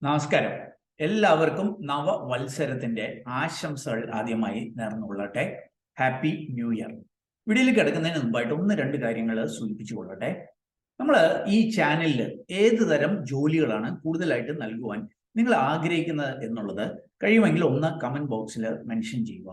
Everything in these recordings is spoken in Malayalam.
നമസ്കാരം. എല്ലാവർക്കും നവവത്സരത്തിന്റെ ആശംസകൾ ആദ്യമായി നേർന്നുകൊള്ളട്ടെ. Happy new year. വീഡിയോയിലേക്ക് കിടക്കുന്നതിന് മുമ്പായിട്ട് രണ്ട് കാര്യങ്ങൾ സൂചിപ്പിച്ചുകൊള്ളട്ടെ. നമ്മൾ ഈ ചാനലിൽ ഏത് തരം ജോലികളാണ് കൂടുതലായിട്ട് നൽകുവാൻ നിങ്ങൾ ആഗ്രഹിക്കുന്നത് എന്നുള്ളത് കഴിയുമെങ്കിൽ ഒന്ന് കമന്റ് ബോക്സിൽ മെൻഷൻ ചെയ്യുക.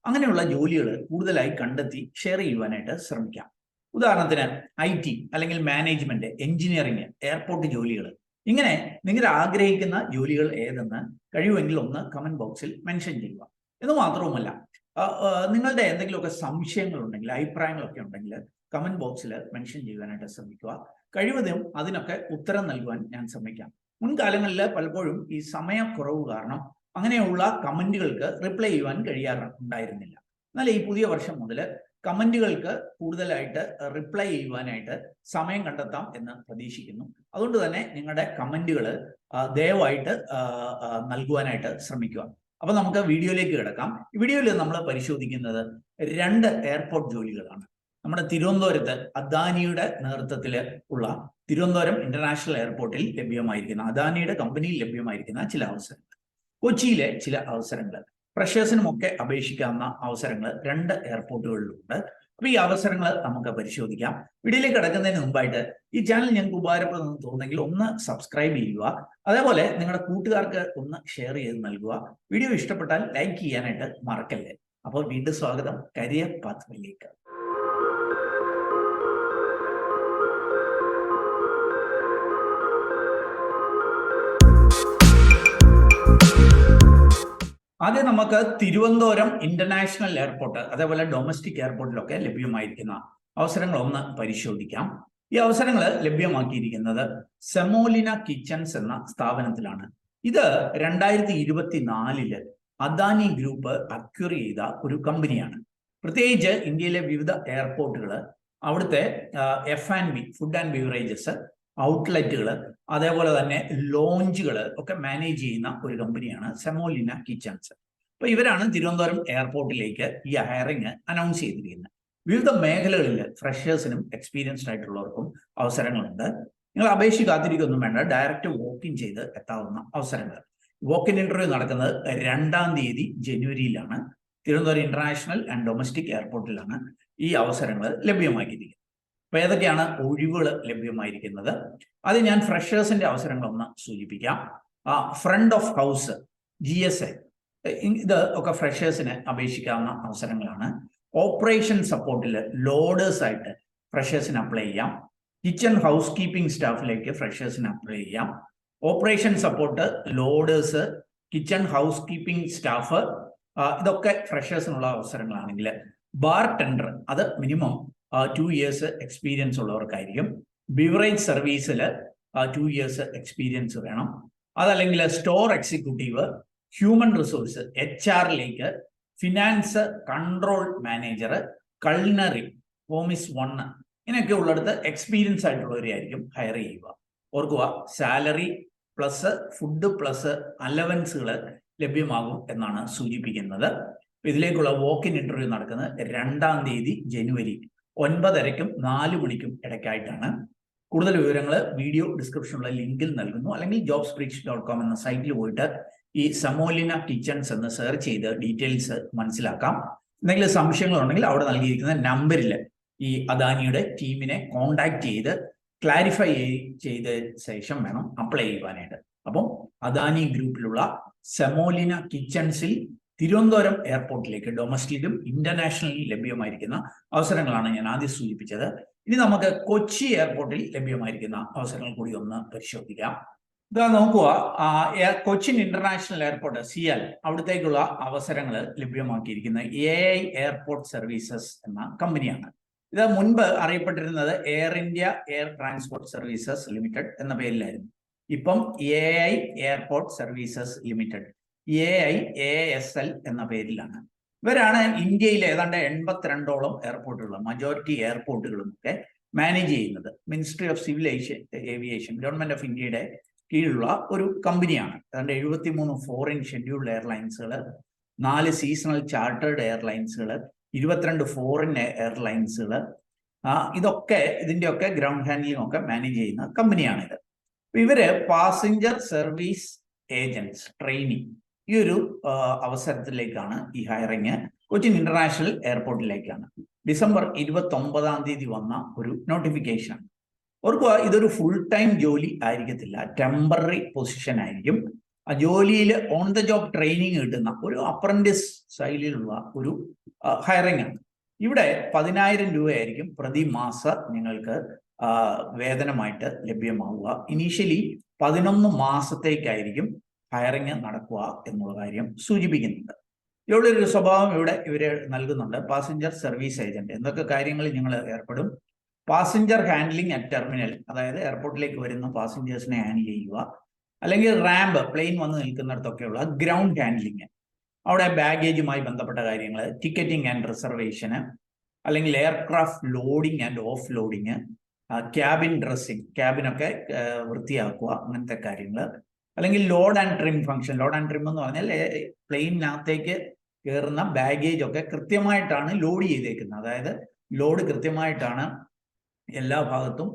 അങ്ങനെയുള്ള ജോലികൾ കൂടുതലായി കണ്ടെത്തി ഷെയർ ചെയ്യുവാനായിട്ട് ശ്രമിക്കാം. ഉദാഹരണത്തിന് IT അല്ലെങ്കിൽ മാനേജ്മെന്റ്, എഞ്ചിനീയറിംഗ്, എയർപോർട്ട് ജോലികൾ, ഇങ്ങനെ നിങ്ങൾ ആഗ്രഹിക്കുന്ന ജോലികൾ ഏതെന്ന് കഴിയുമെങ്കിൽ ഒന്ന് കമന്റ് ബോക്സിൽ മെൻഷൻ ചെയ്യുക. എന്ന് മാത്രവുമല്ല, നിങ്ങളുടെ എന്തെങ്കിലുമൊക്കെ സംശയങ്ങൾ ഉണ്ടെങ്കിൽ, അഭിപ്രായങ്ങളൊക്കെ ഉണ്ടെങ്കിൽ കമന്റ് ബോക്സിൽ മെൻഷൻ ചെയ്യാനായിട്ട് ശ്രമിക്കുക. കഴിവതും അതിനൊക്കെ ഉത്തരം നൽകുവാൻ ഞാൻ ശ്രമിക്കാം. മുൻകാലങ്ങളിൽ പലപ്പോഴും ഈ സമയക്കുറവ് കാരണം അങ്ങനെയുള്ള കമന്റുകൾക്ക് റിപ്ലൈ ചെയ്യുവാൻ കഴിയാറുണ്ടായിരുന്നില്ല. എന്നാൽ ഈ പുതിയ വർഷം മുതൽ കമന്റുകൾക്ക് കൂടുതലായിട്ട് റിപ്ലൈ ചെയ്യുവാനായിട്ട് സമയം കണ്ടെത്താം എന്ന് പ്രതീക്ഷിക്കുന്നു. അതുകൊണ്ട് തന്നെ നിങ്ങളുടെ കമന്റുകൾ ദയവായിട്ട് നൽകുവാനായിട്ട് ശ്രമിക്കുക. അപ്പൊ നമുക്ക് വീഡിയോയിലേക്ക് കിടക്കാം. ഈ വീഡിയോയിൽ നമ്മൾ പരിശോധിക്കുന്നത് 2 എയർപോർട്ട് ജോലികളാണ്. നമ്മുടെ തിരുവനന്തപുരത്ത് അദാനിയുടെ നേതൃത്വത്തിൽ ഉള്ള തിരുവനന്തപുരം ഇന്റർനാഷണൽ എയർപോർട്ടിൽ ലഭ്യമായിരിക്കുന്ന, അദാനിയുടെ കമ്പനിയിൽ ലഭ്യമായിരിക്കുന്ന ചില അവസരങ്ങൾ, കൊച്ചിയിലെ ചില അവസരങ്ങൾ, ഫ്രഷേഴ്സിനുമൊക്കെ അപേക്ഷിക്കാവുന്ന അവസരങ്ങൾ 2 എയർപോർട്ടുകളിലുണ്ട്. അപ്പൊ ഈ അവസരങ്ങൾ നമുക്ക് പരിശോധിക്കാം. വീഡിയോയിലേക്ക് കിടക്കുന്നതിന് മുമ്പായിട്ട് ഈ ചാനൽ ഞങ്ങൾക്ക് ഉപകാരപ്രദമെന്ന് തോന്നുന്നെങ്കിൽ ഒന്ന് സബ്സ്ക്രൈബ് ചെയ്യുക. അതേപോലെ നിങ്ങളുടെ കൂട്ടുകാർക്ക് ഒന്ന് ഷെയർ ചെയ്ത് നൽകുക. വീഡിയോ ഇഷ്ടപ്പെട്ടാൽ ലൈക്ക് ചെയ്യാനായിട്ട് മറക്കല്ലേ. അപ്പോൾ വീണ്ടും സ്വാഗതം കരിയർ പാത്വയിലേക്ക്. ആദ്യം നമുക്ക് തിരുവനന്തപുരം ഇന്റർനാഷണൽ എയർപോർട്ട്, അതേപോലെ ഡൊമസ്റ്റിക് എയർപോർട്ടിലൊക്കെ ലഭ്യമായിരിക്കുന്ന അവസരങ്ങൾ ഒന്ന് പരിശോധിക്കാം. ഈ അവസരങ്ങൾ ലഭ്യമാക്കിയിരിക്കുന്നത് സെമോലിന കിച്ചൺസ് എന്ന സ്ഥാപനത്തിലാണ്. ഇത് 2024 അദാനി ഗ്രൂപ്പ് അക്വയർ ചെയ്ത ഒരു കമ്പനിയാണ്. പ്രത്യേകിച്ച് ഇന്ത്യയിലെ വിവിധ എയർപോർട്ടുകൾ, അവിടുത്തെ F&B, ഫുഡ് ആൻഡ് ബീവറേജസ്, ഔട്ട്ലെറ്റുകൾ, അതേപോലെ തന്നെ ലോഞ്ചുകൾ ഒക്കെ മാനേജ് ചെയ്യുന്ന ഒരു കമ്പനിയാണ് സെമോലിന കിച്ചൺസ്. അപ്പൊ ഇവരാണ് തിരുവനന്തപുരം എയർപോർട്ടിലേക്ക് ഈ ഹയറിംഗ് അനൗൺസ് ചെയ്തിരിക്കുന്നത്. വിവിധ മേഖലകളിൽ ഫ്രഷേഴ്സിനും എക്സ്പീരിയൻസ്ഡ് ആയിട്ടുള്ളവർക്കും അവസരങ്ങളുണ്ട്. നിങ്ങൾ അപേക്ഷ കാത്തിരിക്കൊന്നും വേണ്ട, ഡയറക്റ്റ് വോക്കിൻ ചെയ്ത് എത്താവുന്ന അവസരങ്ങൾ. വോക്കിൻ ഇന്റർവ്യൂ നടക്കുന്നത് 2-ാം തീയതി ജനുവരിയിലാണ്. തിരുവനന്തപുരം ഇന്റർനാഷണൽ ആൻഡ് ഡൊമസ്റ്റിക് എയർപോർട്ടിലാണ് ഈ അവസരങ്ങൾ ലഭ്യമാക്കിയിരിക്കുന്നത്. അപ്പൊ ഏതൊക്കെയാണ് ഒഴിവുകൾ ലഭ്യമായിരിക്കുന്നത്? അത് ഞാൻ ഫ്രഷേഴ്സിന്റെ അവസരങ്ങളൊന്ന് സൂചിപ്പിക്കാം. ഫ്രണ്ട് ഓഫ് ഹൗസ്, GSI, ഇത് ഒക്കെ ഫ്രഷേഴ്സിന് അപേക്ഷിക്കാവുന്ന അവസരങ്ങളാണ്. ഓപ്പറേഷൻ സപ്പോർട്ടിൽ ലോഡേഴ്സ് ആയിട്ട് ഫ്രഷേഴ്സിന് അപ്ലൈ ചെയ്യാം. കിച്ചൺ ഹൗസ് കീപ്പിംഗ് സ്റ്റാഫിലേക്ക് ഫ്രഷേഴ്സിന് അപ്ലൈ ചെയ്യാം. Operation support, loaders, kitchen house keeping staff, ഇതൊക്കെ ഫ്രഷേഴ്സിനുള്ള അവസരങ്ങളാണെങ്കിൽ ബാർ ടെൻഡർ, അത് മിനിമം 2 years എക്സ്പീരിയൻസ് ഉള്ളവർക്കായിരിക്കും. ബിവറേജ് സർവീസിൽ 2 years എക്സ്പീരിയൻസ് വേണം. അതല്ലെങ്കിൽ സ്റ്റോർ എക്സിക്യൂട്ടീവ്, ഹ്യൂമൻ റിസോഴ്സ്, HR-ലേക്ക്, ഫിനാൻസ് കൺട്രോൾ മാനേജർ, കൾനറി, ഹോമിസ് 1, ഇങ്ങനെയൊക്കെ ഉള്ളിടത്ത് എക്സ്പീരിയൻസ് ആയിട്ടുള്ളവരെയായിരിക്കും ഹയർ ചെയ്യുക. ഓർക്കുക, സാലറി പ്ലസ് ഫുഡ് പ്ലസ് അലവൻസുകൾ ലഭ്യമാകും എന്നാണ് സൂചിപ്പിക്കുന്നത്. ഇതിലേക്കുള്ള വോക്കിൻ ഇന്റർവ്യൂ നടക്കുന്നത് 2-ാം തീയതി ജനുവരി 9:30-ക്കും 4 മണിക്കും ഇടയ്ക്കായിട്ടാണ്. കൂടുതൽ വിവരങ്ങൾ വീഡിയോ ഡിസ്ക്രിപ്ഷനിലുള്ള ലിങ്കിൽ നൽകുന്നു, അല്ലെങ്കിൽ jobsbridge.com എന്ന സൈറ്റിൽ പോയിട്ട് ഈ സമോലിന കിച്ചൺസ് എന്ന് സെർച്ച് ചെയ്ത് ഡീറ്റെയിൽസ് മനസ്സിലാക്കാം. എന്തെങ്കിലും സംശയങ്ങളുണ്ടെങ്കിൽ അവിടെ നൽകിയിരിക്കുന്ന നമ്പറിൽ ഈ അദാനിയുടെ ടീമിനെ കോണ്ടാക്ട് ചെയ്ത് ക്ലാരിഫൈ ചെയ്ത ശേഷം വേണം അപ്ലൈ ചെയ്യുവാനായിട്ട്. അപ്പം അദാനി ഗ്രൂപ്പിലുള്ള സെമോലിന കിച്ചൺസിൽ തിരുവനന്തപുരം എയർപോർട്ടിലേക്ക് ഡൊമസ്റ്റിക്കും ഇന്റർനാഷണലിലും ലഭ്യമായിരിക്കുന്ന അവസരങ്ങളാണ് ഞാൻ ആദ്യം സൂചിപ്പിച്ചത്. ഇനി നമുക്ക് കൊച്ചി എയർപോർട്ടിൽ ലഭ്യമായിരിക്കുന്ന അവസരങ്ങൾ കൂടി ഒന്ന് പരിശോധിക്കാം. ഇതാ നോക്കുക, കൊച്ചിൻ ഇന്റർനാഷണൽ എയർപോർട്ട് CL, അവിടത്തേക്കുള്ള അവസരങ്ങൾ ലഭ്യമാക്കിയിരിക്കുന്ന AI എയർപോർട്ട് സർവീസസ് എന്ന കമ്പനിയാണ്. ഇത് മുൻപ് അറിയപ്പെട്ടിരുന്നത് air India air transport services limited എന്ന പേരിലായിരുന്നു. ഇപ്പം AI airport services limited, AIASL എന്ന പേരിലാണ്. ഇവരാണ് ഇന്ത്യയിലെ ഏതാണ്ട് 82ഓളം എയർപോർട്ടുകൾ, മജോറിറ്റി എയർപോർട്ടുകളും ഒക്കെ മാനേജ് ചെയ്യുന്നത്. Ministry of civil aviation, government of ഇന്ത്യയുടെ കീഴിലുള്ള ഒരു കമ്പനിയാണ്. ഏതാണ്ട് 73 ഫോറിൻ ഷെഡ്യൂൾഡ് എയർലൈൻസുകൾ, 4 സീസണൽ ചാർട്ടേഡ് എയർലൈൻസുകൾ, 22 ഫോറിൻ എയർലൈൻസുകൾ, ഇതിന്റെയൊക്കെ ഗ്രൗണ്ട് ഹാൻഡ്ലിംഗ് ഒക്കെ മാനേജ് ചെയ്യുന്ന കമ്പനിയാണിത്. ഇവര് പാസഞ്ചർ സർവീസ് ഏജന്റ്സ് ട്രെയിനിങ് ഈ ഒരു അവസരത്തിലേക്കാണ് ഈ ഹയറിങ് കൊച്ചിൻ ഇന്റർനാഷണൽ എയർപോർട്ടിലേക്കാണ്. ഡിസംബർ 29 വന്ന ഒരു നോട്ടിഫിക്കേഷൻ. ഓർക്കുക, ഇതൊരു ഫുൾ ടൈം ജോലി ആയിരിക്കത്തില്ല, ടെമ്പററി പൊസിഷൻ ആയിരിക്കും. ആ ജോലിയിൽ ഓൺ ദ ജോബ് ട്രെയിനിങ് കിട്ടുന്ന ഒരു അപ്രന്റീസ് ശൈലിയിലുള്ള ഒരു ഹയറിംഗ് ആണ്. ഇവിടെ 10,000 രൂപയായിരിക്കും പ്രതിമാസ നിങ്ങൾക്ക് വേതനമായിട്ട് ലഭ്യമാവുക. ഇനീഷ്യലി 11 മാസത്തേക്കായിരിക്കും ഹയറിംഗ് നടക്കുക എന്നുള്ള കാര്യം സൂചിപ്പിക്കുന്നുണ്ട്. ഇവിടെ ഒരു സ്വഭാവം ഇവര് നൽകുന്നുണ്ട്. പാസഞ്ചർ സർവീസ് ഏജന്റ് എന്തൊക്കെ കാര്യങ്ങളിൽ നിങ്ങൾ ഏർപ്പെടും? പാസഞ്ചർ ഹാൻഡ്ലിംഗ് അറ്റ് ടെർമിനൽ, അതായത് എയർപോർട്ടിലേക്ക് വരുന്ന പാസഞ്ചേഴ്സിനെ ഹാൻഡിൽ ചെയ്യുക. അല്ലെങ്കിൽ റാമ്പ്, പ്ലെയിൻ വന്ന് നിൽക്കുന്നിടത്തൊക്കെയുള്ള ഗ്രൗണ്ട് ഹാൻഡ്ലിങ്, അവിടെ ബാഗേജുമായി ബന്ധപ്പെട്ട കാര്യങ്ങൾ, ടിക്കറ്റിംഗ് ആൻഡ് റിസർവേഷന്, അല്ലെങ്കിൽ aircraft loading and off loading, cabin dressing, ക്യാബിനൊക്കെ വൃത്തിയാക്കുക, അങ്ങനത്തെ കാര്യങ്ങൾ. അല്ലെങ്കിൽ load and trim function. Load and trim എന്ന് പറഞ്ഞാൽ പ്ലെയിനകത്തേക്ക് കയറുന്ന ബാഗേജ് ഒക്കെ കൃത്യമായിട്ടാണ് ലോഡ് ചെയ്തേക്കുന്നത്, അതായത് ലോഡ് കൃത്യമായിട്ടാണ് എല്ലാ ഭാഗത്തും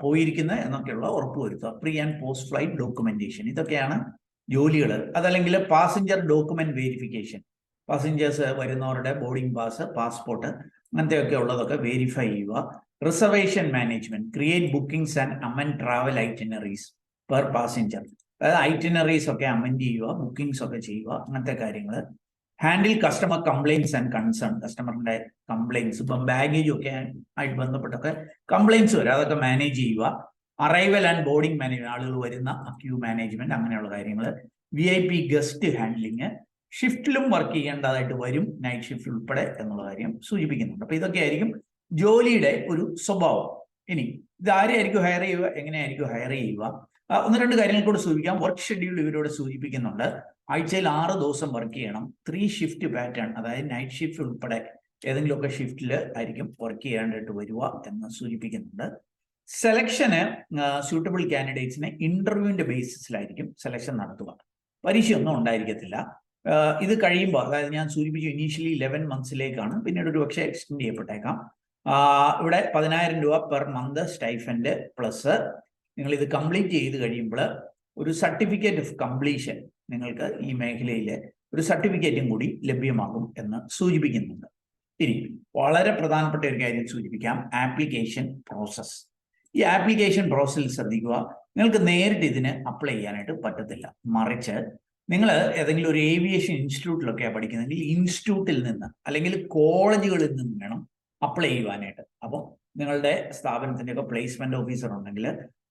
പോയിരിക്കുന്നത് എന്നൊക്കെയുള്ള ഉറപ്പുവരുത്തുക. Pre and post flight documentation, ഇതൊക്കെയാണ് ജോലികൾ. അതല്ലെങ്കിൽ പാസഞ്ചർ ഡോക്യുമെന്റ് വെരിഫിക്കേഷൻ, പാസഞ്ചേഴ്സ് വരുന്നവരുടെ ബോർഡിംഗ് പാസ്, പാസ്പോർട്ട്, അങ്ങനത്തെയൊക്കെ ഉള്ളതൊക്കെ വെരിഫൈ ചെയ്യുക. Reservation management, create bookings and amend travel itineraries per passenger, അതായത് ഐറ്റിനറീസ് ഒക്കെ അമെൻഡ് ചെയ്യുക, ബുക്കിംഗ്സ് ഒക്കെ ചെയ്യുക, അങ്ങനത്തെ കാര്യങ്ങൾ. Handle customer complaints and concern, കസ്റ്റമറിന്റെ കംപ്ലൈൻസ്, ഇപ്പം ബാഗേജും ഒക്കെ ആയിട്ട് ബന്ധപ്പെട്ടൊക്കെ കംപ്ലൈൻസ് വരും, അതൊക്കെ മാനേജ് ചെയ്യുക. അറൈവൽ ആൻഡ് ബോർഡിംഗ് മാനേജ്മെന്റ്, ആളുകൾ വരുന്ന ക്യൂ മാനേജ്മെന്റ്, അങ്ങനെയുള്ള കാര്യങ്ങൾ. VIP ഗസ്റ്റ് ഹാൻഡ്ലിങ്, ഷിഫ്റ്റിലും വർക്ക് ചെയ്യേണ്ടതായിട്ട് വരും, നൈറ്റ് ഷിഫ്റ്റ് ഉൾപ്പെടെ എന്നുള്ള കാര്യം സൂചിപ്പിക്കുന്നുണ്ട്. അപ്പൊ ഇതൊക്കെ ആയിരിക്കും ജോലിയുടെ ഒരു സ്വഭാവം. ഇനി ഇത് ആരെയായിരിക്കും ഹയർ ചെയ്യുക, എങ്ങനെയായിരിക്കും ഹയർ ചെയ്യുക? ഒന്ന് രണ്ട് കാര്യങ്ങൾ കൂടെ സൂചിപ്പിക്കാം. വർക്ക് ഷെഡ്യൂൾ ഇവരോട് സൂചിപ്പിക്കുന്നുണ്ട്. ആഴ്ചയിൽ 6 ദിവസം വർക്ക് ചെയ്യണം. 3 ഷിഫ്റ്റ് പാറ്റേൺ, അതായത് നൈറ്റ് ഷിഫ്റ്റ് ഉൾപ്പെടെ ഏതെങ്കിലുമൊക്കെ ഷിഫ്റ്റിൽ ആയിരിക്കും വർക്ക് ചെയ്യാനായിട്ട് വരിക എന്ന് സൂചിപ്പിക്കുന്നുണ്ട്. സെലക്ഷന് സ്യൂട്ടബിൾ കാൻഡിഡേറ്റ്സിനെ ഇന്റർവ്യൂവിന്റെ ബേസിസിലായിരിക്കും സെലക്ഷൻ നടത്തുക. പരീക്ഷയൊന്നും ഉണ്ടായിരിക്കത്തില്ല. ഇത് കഴിയുമ്പോൾ, അതായത് ഞാൻ സൂചിപ്പിച്ചു ഇനീഷ്യലി 11 മന്ത്സിലേക്കാണ്, പിന്നീട് ഒരു പക്ഷേ എക്സ്റ്റെൻഡ് ചെയ്യപ്പെട്ടേക്കാം. ഇവിടെ 10,000 രൂപ പെർ മന്ത് സ്റ്റൈഫൻഡ് പ്ലസ് നിങ്ങൾ ഇത് കംപ്ലീറ്റ് ചെയ്ത് കഴിയുമ്പോൾ ഒരു സർട്ടിഫിക്കറ്റ് ഓഫ് കംപ്ലീഷൻ നിങ്ങൾക്ക് ഈ മേഖലയിലെ ഒരു സർട്ടിഫിക്കറ്റും കൂടി ലഭ്യമാകും എന്ന് സൂചിപ്പിക്കുന്നുണ്ട്. ഇനി വളരെ പ്രധാനപ്പെട്ട ഒരു കാര്യം സൂചിപ്പിക്കാം, ആപ്ലിക്കേഷൻ പ്രോസസ്. ഈ ആപ്ലിക്കേഷൻ പ്രോസസ്സിൽ ശ്രദ്ധിക്കുക, നിങ്ങൾക്ക് നേരിട്ട് ഇതിന് അപ്ലൈ ചെയ്യാനായിട്ട് പറ്റത്തില്ല. മറിച്ച് നിങ്ങൾ ഏതെങ്കിലും ഒരു ഏവിയേഷൻ ഇൻസ്റ്റിറ്റ്യൂട്ടിലൊക്കെയാണ് പഠിക്കുന്നതെങ്കിൽ ഇൻസ്റ്റിറ്റ്യൂട്ടിൽ നിന്ന് അല്ലെങ്കിൽ കോളേജുകളിൽ നിന്ന് വേണം അപ്ലൈ ചെയ്യുവാനായിട്ട്. അപ്പം നിങ്ങളുടെ സ്ഥാപനത്തിൻ്റെ ഒക്കെ പ്ലേസ്മെന്റ് ഓഫീസർ ഉണ്ടെങ്കിൽ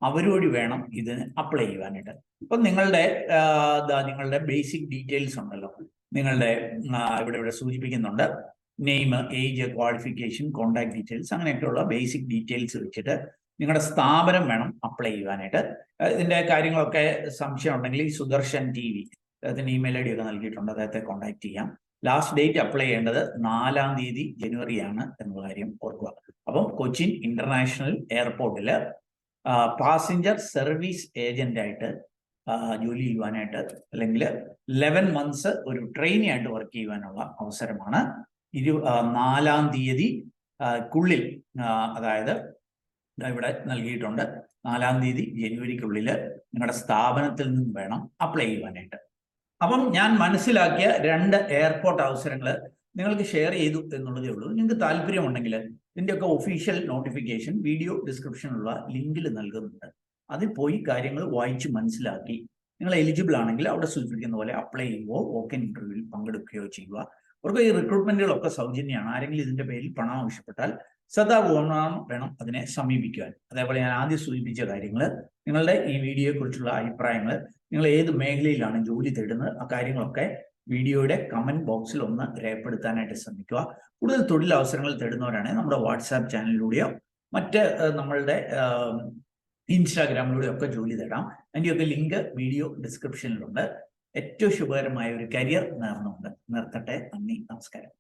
അവരോട് വേണം ഇതിന് അപ്ലൈ ചെയ്യുവാനായിട്ട്. അപ്പം നിങ്ങളുടെ ബേസിക് ഡീറ്റെയിൽസ് ഉണ്ടല്ലോ, നിങ്ങളുടെ ഇവിടെ സൂചിപ്പിക്കുന്നുണ്ട്, name, age, qualification, contact details, അങ്ങനെയൊക്കെയുള്ള ബേസിക് ഡീറ്റെയിൽസ് വെച്ചിട്ട് നിങ്ങളുടെ സ്ഥാപനം വേണം അപ്ലൈ ചെയ്യുവാനായിട്ട്. ഇതിന്റെ കാര്യങ്ങളൊക്കെ സംശയം ഉണ്ടെങ്കിൽ ഈ സുദർശൻ TV അദ്ദേഹത്തിന് ഇമെയിൽ ID ഒക്കെ നൽകിയിട്ടുണ്ട്, അദ്ദേഹത്തെ കോൺടാക്ട് ചെയ്യാം. ലാസ്റ്റ് ഡേറ്റ് അപ്ലൈ ചെയ്യേണ്ടത് 4 ജനുവരി ആണ് എന്നുള്ള കാര്യം ഓർക്കുക. അപ്പം കൊച്ചിൻ ഇന്റർനാഷണൽ എയർപോർട്ടിൽ പാസഞ്ചർ സർവീസ് ഏജന്റ് ആയിട്ട് ജോലി ചെയ്യുവാനായിട്ട്, അല്ലെങ്കിൽ 11 മന്ത്സ് ഒരു ട്രെയിനി ആയിട്ട് വർക്ക് ചെയ്യുവാനുള്ള അവസരമാണ് 4 അതായത് ഇവിടെ നൽകിയിട്ടുണ്ട്, 4 ജനുവരിക്കുള്ളിൽ നിങ്ങളുടെ സ്ഥാപനത്തിൽ നിന്ന് വേണം അപ്ലൈ ചെയ്യുവാനായിട്ട്. അപ്പം ഞാൻ മനസ്സിലാക്കിയ 2 എയർപോർട്ട് അവസരങ്ങൾ നിങ്ങൾക്ക് ഷെയർ ചെയ്തു എന്നുള്ളതേ ഉള്ളൂ. നിങ്ങൾക്ക് താല്പര്യമുണ്ടെങ്കിൽ ഇതിൻ്റെയൊക്കെ ഒഫീഷ്യൽ നോട്ടിഫിക്കേഷൻ വീഡിയോ ഡിസ്ക്രിപ്ഷനിലുള്ള ലിങ്കിൽ നൽകുന്നുണ്ട്. അതിൽ പോയി കാര്യങ്ങൾ വായിച്ച് മനസ്സിലാക്കി നിങ്ങൾ എലിജിബിൾ ആണെങ്കിൽ അവിടെ സൂചിപ്പിക്കുന്ന പോലെ അപ്ലൈ ചെയ്യുകയോ വോക്ക് ഇൻ ഇന്റർവ്യൂവിൽ പങ്കെടുക്കുകയോ ചെയ്യുക. അവർക്ക് ഈ റിക്രൂട്ട്മെന്റുകളൊക്കെ സൗജന്യമാണ്. ആരെങ്കിലും ഇതിന്റെ പേരിൽ പണം ആവശ്യപ്പെട്ടാൽ ശ്രദ്ധാപൂർവ്വം വേണം അതിനെ സമീപിക്കുവാൻ. അതേപോലെ ഞാൻ ആദ്യം സൂചിപ്പിച്ച കാര്യങ്ങൾ, നിങ്ങളുടെ ഈ വീഡിയോയെക്കുറിച്ചുള്ള അഭിപ്രായങ്ങൾ, നിങ്ങൾ ഏത് മേഖലയിലാണ് ജോലി തേടുന്നത്, ആ കാര്യങ്ങളൊക്കെ വീഡിയോയുടെ കമന്റ് ബോക്സിൽ ഒന്ന് രേഖപ്പെടുത്താനായിട്ട് ശ്രമിക്കുക. കൂടുതൽ തൊഴിലവസരങ്ങൾ തേടുന്നവരാണെങ്കിൽ നമ്മുടെ വാട്സാപ്പ് ചാനലിലൂടെയോ മറ്റ് നമ്മളുടെ ഇൻസ്റ്റാഗ്രാമിലൂടെയോ ഒക്കെ ജോലി തേടാം. അതിൻ്റെയൊക്കെ ലിങ്ക് വീഡിയോ ഡിസ്ക്രിപ്ഷനിലുണ്ട്. ഏറ്റവും ശുഭകരമായ ഒരു കരിയർ നേർന്നുകൊണ്ട് നിർത്തട്ടെ. നന്ദി, നമസ്കാരം.